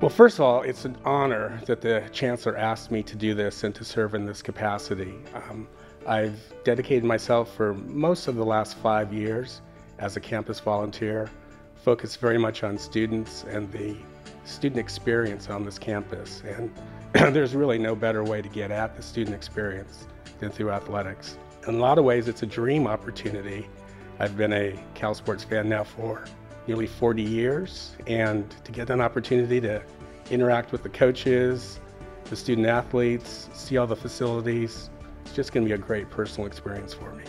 Well, first of all, it's an honor that the Chancellor asked me to do this and to serve in this capacity. I've dedicated myself for most of the last 5 years as a campus volunteer, focused very much on students and the student experience on this campus. And there's really no better way to get at the student experience than through athletics. In a lot of ways, it's a dream opportunity. I've been a Cal Sports fan now for nearly 40 years, and to get an opportunity to interact with the coaches, the student athletes, see all the facilities, it's just going to be a great personal experience for me.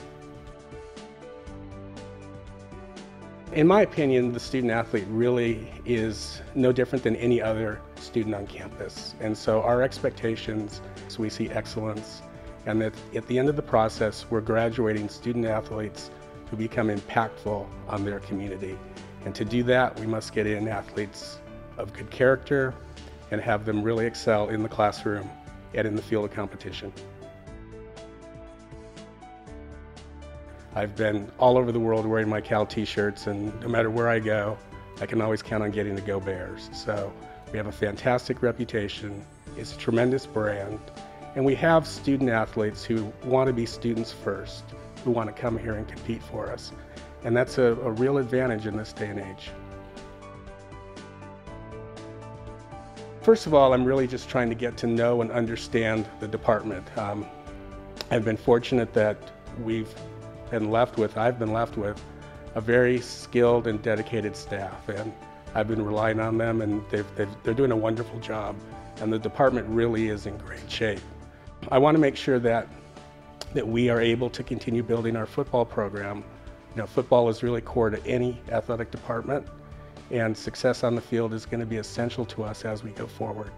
In my opinion, the student athlete really is no different than any other student on campus. And so our expectations, we see excellence, and that at the end of the process, we're graduating student athletes who become impactful on their community. And to do that, we must get in athletes of good character and have them really excel in the classroom and in the field of competition. I've been all over the world wearing my Cal t-shirts, and no matter where I go, I can always count on getting the Go Bears. So we have a fantastic reputation, it's a tremendous brand, and we have student athletes who want to be students first, who want to come here and compete for us. And that's a real advantage in this day and age. First of all, I'm really just trying to get to know and understand the department. I've been fortunate that I've been left with a very skilled and dedicated staff, and I've been relying on them, and they're doing a wonderful job, and the department really is in great shape. I want to make sure that we are able to continue building our football program. You know, football is really core to any athletic department, and success on the field is going to be essential to us as we go forward.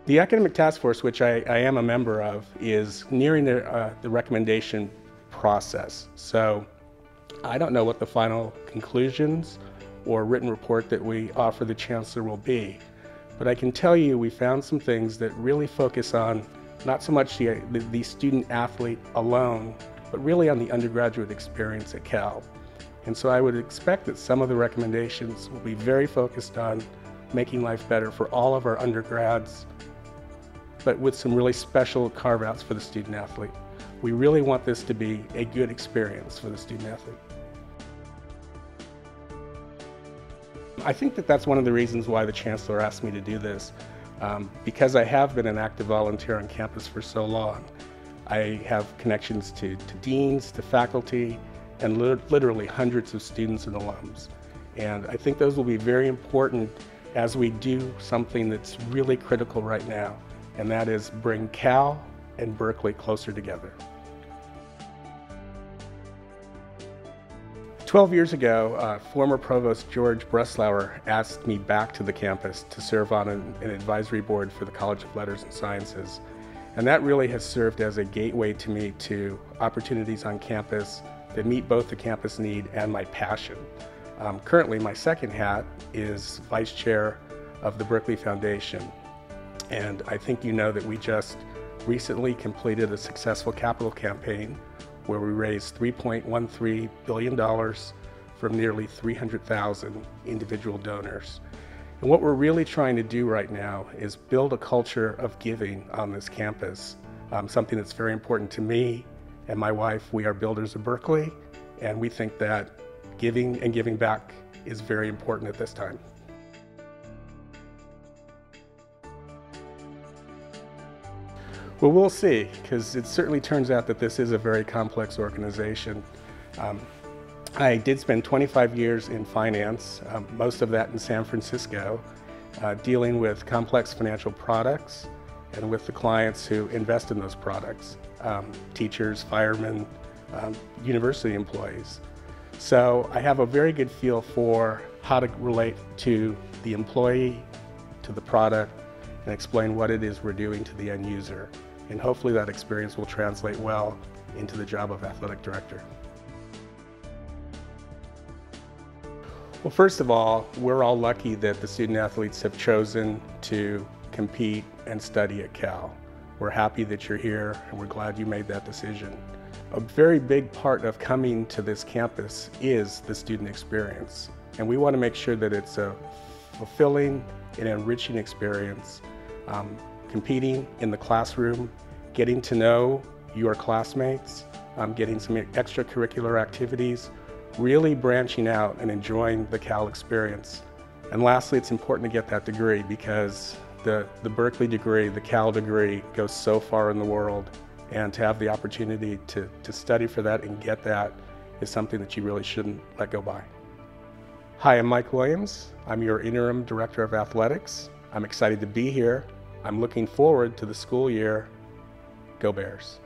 The Academic Task Force, which I am a member of, is nearing the recommendation process. So I don't know what the final conclusions or written report that we offer the Chancellor will be, but I can tell you we found some things that really focus on not so much the student athlete alone, but really on the undergraduate experience at Cal. And so I would expect that some of the recommendations will be very focused on making life better for all of our undergrads, but with some really special carve-outs for the student athlete. We really want this to be a good experience for the student athlete. I think that that's one of the reasons why the Chancellor asked me to do this. Because I have been an active volunteer on campus for so long, I have connections to deans, to faculty, and literally hundreds of students and alums. And I think those will be very important as we do something that's really critical right now, and that is bring Cal and Berkeley closer together. 12 years ago, former Provost George Breslauer asked me back to the campus to serve on an advisory board for the College of Letters and Sciences. And that really has served as a gateway to me to opportunities on campus that meet both the campus need and my passion. Currently, my second hat is Vice Chair of the Berkeley Foundation. And I think you know that we just recently completed a successful capital campaign where we raised $3.13 billion from nearly 300,000 individual donors. And what we're really trying to do right now is build a culture of giving on this campus, something that's very important to me and my wife. We are builders of Berkeley, and we think that giving and giving back is very important at this time. Well, we'll see, because it certainly turns out that this is a very complex organization. I did spend 25 years in finance, most of that in San Francisco, dealing with complex financial products and with the clients who invest in those products, teachers, firemen, university employees. So I have a very good feel for how to relate to the employee, to the product, and explain what it is we're doing to the end user. And hopefully that experience will translate well into the job of athletic director. Well, first of all, we're all lucky that the student athletes have chosen to compete and study at Cal. We're happy that you're here, and we're glad you made that decision. A very big part of coming to this campus is the student experience. And we want to make sure that it's a fulfilling and enriching experience, competing in the classroom, getting to know your classmates, getting some extracurricular activities, really branching out and enjoying the Cal experience. And lastly, it's important to get that degree because the Berkeley degree, the Cal degree goes so far in the world, and to have the opportunity to study for that and get that is something that you really shouldn't let go by. Hi, I'm Mike Wiliams. I'm your Interim Director of Athletics. I'm excited to be here. I'm looking forward to the school year. Go Bears.